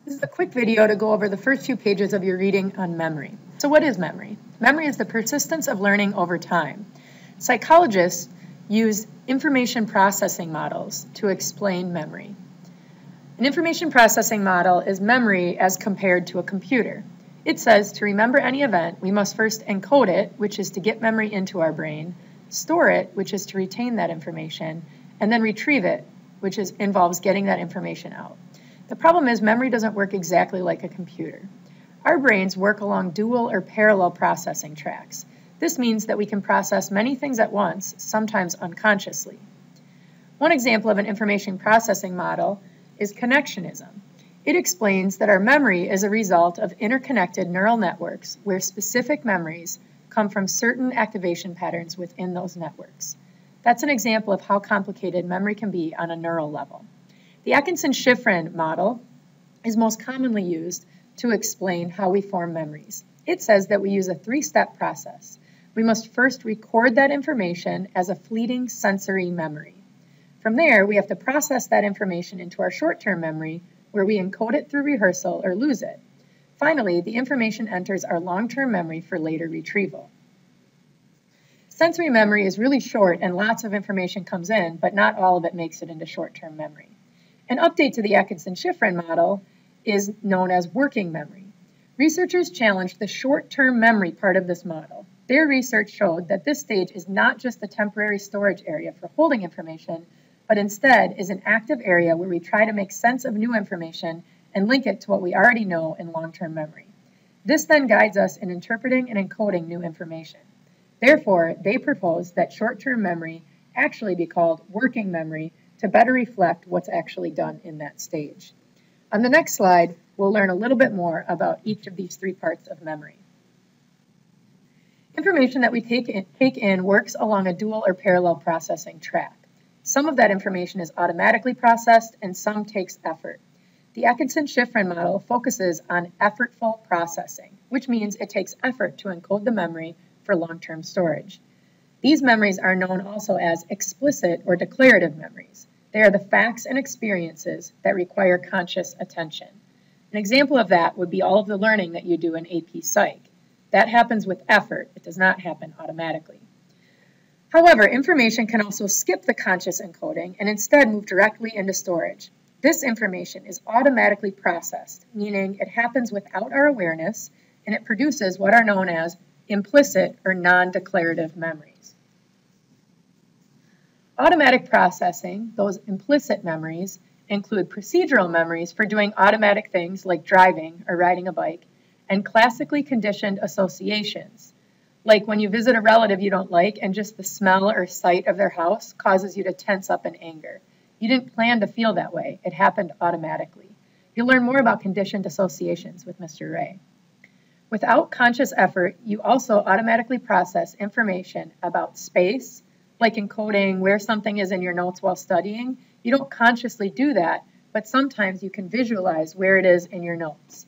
This is a quick video to go over the first few pages of your reading on memory. So what is memory? Memory is the persistence of learning over time. Psychologists use information processing models to explain memory. An information processing model is memory as compared to a computer. It says to remember any event, we must first encode it, which is to get memory into our brain, store it, which is to retain that information, and then retrieve it, which involves getting that information out. The problem is memory doesn't work exactly like a computer. Our brains work along dual or parallel processing tracks. This means that we can process many things at once, sometimes unconsciously. One example of an information processing model is connectionism. It explains that our memory is a result of interconnected neural networks where specific memories come from certain activation patterns within those networks. That's an example of how complicated memory can be on a neural level. The Atkinson-Shiffrin model is most commonly used to explain how we form memories. It says that we use a three-step process. We must first record that information as a fleeting sensory memory. From there, we have to process that information into our short-term memory, where we encode it through rehearsal or lose it. Finally, the information enters our long-term memory for later retrieval. Sensory memory is really short and lots of information comes in, but not all of it makes it into short-term memory. An update to the Atkinson-Shiffrin model is known as working memory. Researchers challenged the short-term memory part of this model. Their research showed that this stage is not just a temporary storage area for holding information, but instead is an active area where we try to make sense of new information and link it to what we already know in long-term memory. This then guides us in interpreting and encoding new information. Therefore, they proposed that short-term memory actually be called working memory to better reflect what's actually done in that stage. On the next slide, we'll learn a little bit more about each of these three parts of memory. Information that we take in works along a dual or parallel processing track. Some of that information is automatically processed and some takes effort. The Atkinson-Shiffrin model focuses on effortful processing, which means it takes effort to encode the memory for long-term storage. These memories are known also as explicit or declarative memories. They are the facts and experiences that require conscious attention. An example of that would be all of the learning that you do in AP Psych. That happens with effort. It does not happen automatically. However, information can also skip the conscious encoding and instead move directly into storage. This information is automatically processed, meaning it happens without our awareness, and it produces what are known as implicit or non-declarative memories. Automatic processing, those implicit memories, include procedural memories for doing automatic things like driving or riding a bike, and classically conditioned associations, like when you visit a relative you don't like and just the smell or sight of their house causes you to tense up in anger. You didn't plan to feel that way. It happened automatically. You'll learn more about conditioned associations with Mr. Ray. Without conscious effort, you also automatically process information about space, like encoding where something is in your notes while studying. You don't consciously do that, but sometimes you can visualize where it is in your notes.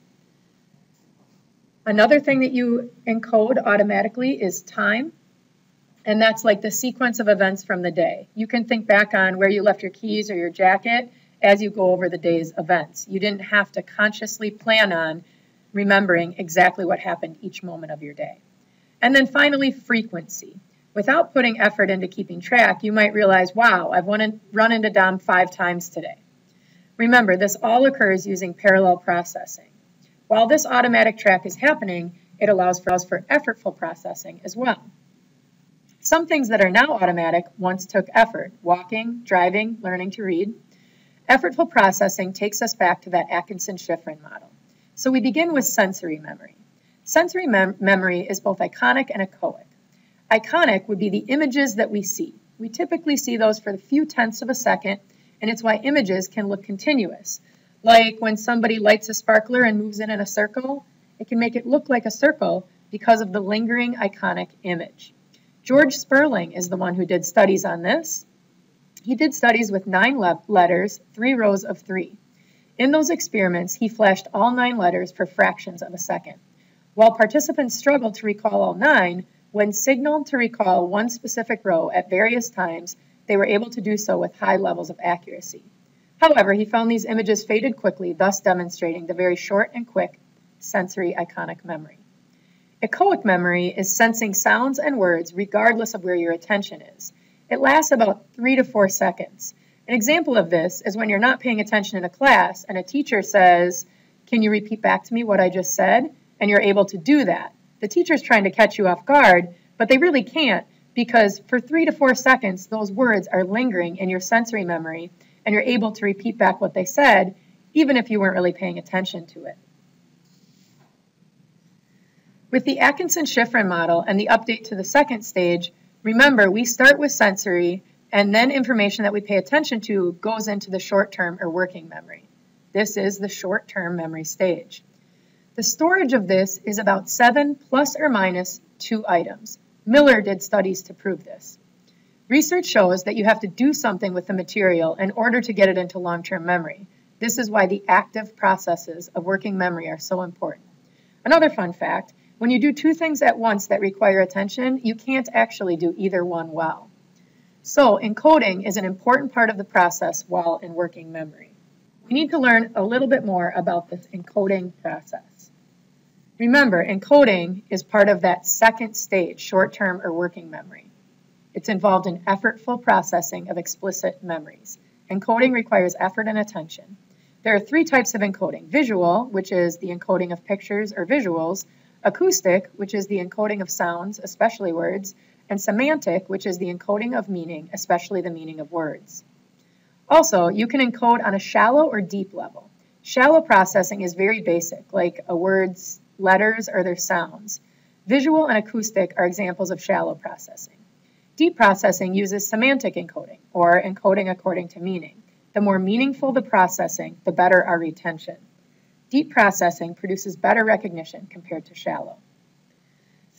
Another thing that you encode automatically is time, and that's like the sequence of events from the day. You can think back on where you left your keys or your jacket as you go over the day's events. You didn't have to consciously plan on remembering exactly what happened each moment of your day. And then finally, frequency. Without putting effort into keeping track, you might realize, wow, I've run into Dom 5 times today. Remember, this all occurs using parallel processing. While this automatic track is happening, it allows for effortful processing as well. Some things that are now automatic once took effort: walking, driving, learning to read. Effortful processing takes us back to that Atkinson-Shiffrin model. So we begin with sensory memory. Sensory memory is both iconic and echoic. Iconic would be the images that we see. We typically see those for a few tenths of a second, and it's why images can look continuous. Like when somebody lights a sparkler and moves it in a circle, it can make it look like a circle because of the lingering iconic image. George Sperling is the one who did studies on this. He did studies with 9 letters, 3 rows of 3. In those experiments, he flashed all 9 letters for fractions of a second. While participants struggled to recall all 9, when signaled to recall one specific row at various times, they were able to do so with high levels of accuracy. However, he found these images faded quickly, thus demonstrating the very short and quick sensory iconic memory. Echoic memory is sensing sounds and words regardless of where your attention is. It lasts about 3 to 4 seconds. An example of this is when you're not paying attention in a class and a teacher says, "Can you repeat back to me what I just said?" And you're able to do that. The teacher's trying to catch you off guard, but they really can't because for 3 to 4 seconds, those words are lingering in your sensory memory and you're able to repeat back what they said, even if you weren't really paying attention to it. With the Atkinson-Shiffrin model and the update to the second stage, remember we start with sensory and then information that we pay attention to goes into the short-term or working memory. This is the short-term memory stage. The storage of this is about 7 plus or minus 2 items. Miller did studies to prove this. Research shows that you have to do something with the material in order to get it into long-term memory. This is why the active processes of working memory are so important. Another fun fact, when you do 2 things at once that require attention, you can't actually do either one well. So encoding is an important part of the process while in working memory. We need to learn a little bit more about this encoding process. Remember, encoding is part of that second stage, short-term or working memory. It's involved in effortful processing of explicit memories. Encoding requires effort and attention. There are 3 types of encoding: visual, which is the encoding of pictures or visuals; acoustic, which is the encoding of sounds, especially words; and semantic, which is the encoding of meaning, especially the meaning of words. Also, you can encode on a shallow or deep level. Shallow processing is very basic, like a word's letters or their sounds. Visual and acoustic are examples of shallow processing. Deep processing uses semantic encoding, or encoding according to meaning. The more meaningful the processing, the better our retention. Deep processing produces better recognition compared to shallow.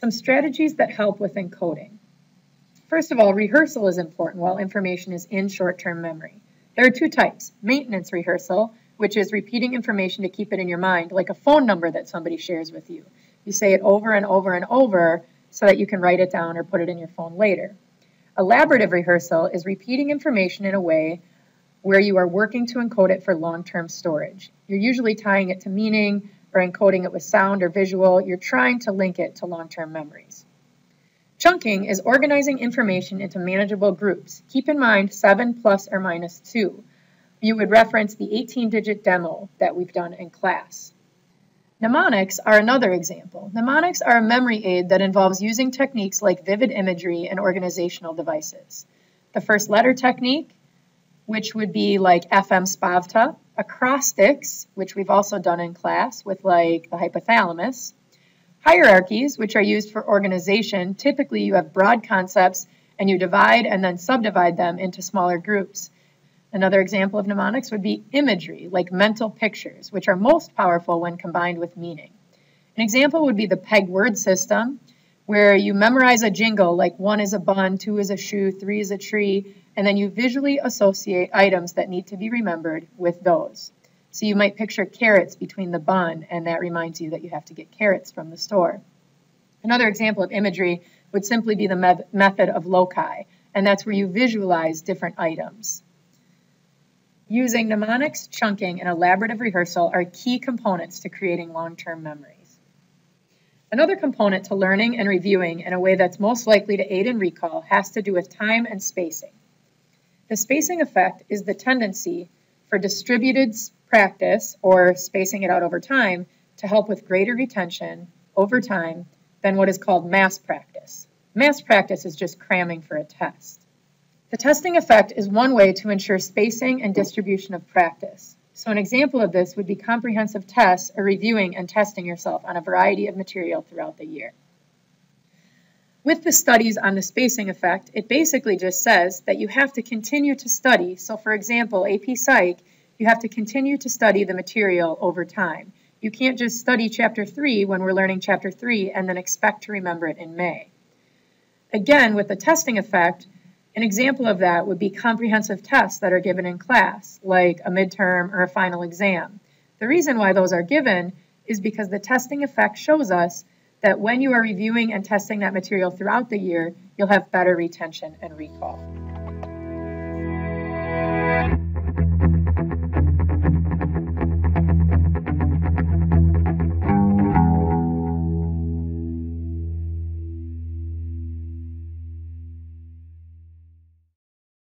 Some strategies that help with encoding. First of all, rehearsal is important while information is in short-term memory. There are 2 types: maintenance rehearsal, which is repeating information to keep it in your mind, like a phone number that somebody shares with you. You say it over and over and over so that you can write it down or put it in your phone later. Elaborative rehearsal is repeating information in a way where you are working to encode it for long-term storage. You're usually tying it to meaning or encoding it with sound or visual. You're trying to link it to long-term memories. Chunking is organizing information into manageable groups. Keep in mind 7 plus or minus 2. You would reference the 18-digit demo that we've done in class. Mnemonics are another example. Mnemonics are a memory aid that involves using techniques like vivid imagery and organizational devices. The first letter technique, which would be like FM Spavta, acrostics, which we've also done in class with like the hypothalamus, hierarchies, which are used for organization. Typically you have broad concepts and you divide and then subdivide them into smaller groups. Another example of mnemonics would be imagery, like mental pictures, which are most powerful when combined with meaning. An example would be the PEG word system, where you memorize a jingle like 1 is a bun, 2 is a shoe, 3 is a tree, and then you visually associate items that need to be remembered with those. So you might picture carrots between the bun, and that reminds you that you have to get carrots from the store. Another example of imagery would simply be the method of loci, and that's where you visualize different items. Using mnemonics, chunking, and elaborative rehearsal are key components to creating long-term memories. Another component to learning and reviewing in a way that's most likely to aid in recall has to do with time and spacing. The spacing effect is the tendency for distributed practice, or spacing it out over time, to help with greater retention over time than what is called mass practice. Mass practice is just cramming for a test. The testing effect is one way to ensure spacing and distribution of practice. So an example of this would be comprehensive tests or reviewing and testing yourself on a variety of material throughout the year. With the studies on the spacing effect, it basically just says that you have to continue to study. So for example, AP Psych, you have to continue to study the material over time. You can't just study Chapter 3 when we're learning Chapter 3 and then expect to remember it in May. Again, with the testing effect, an example of that would be comprehensive tests that are given in class, like a midterm or a final exam. The reason why those are given is because the testing effect shows us that when you are reviewing and testing that material throughout the year, you'll have better retention and recall.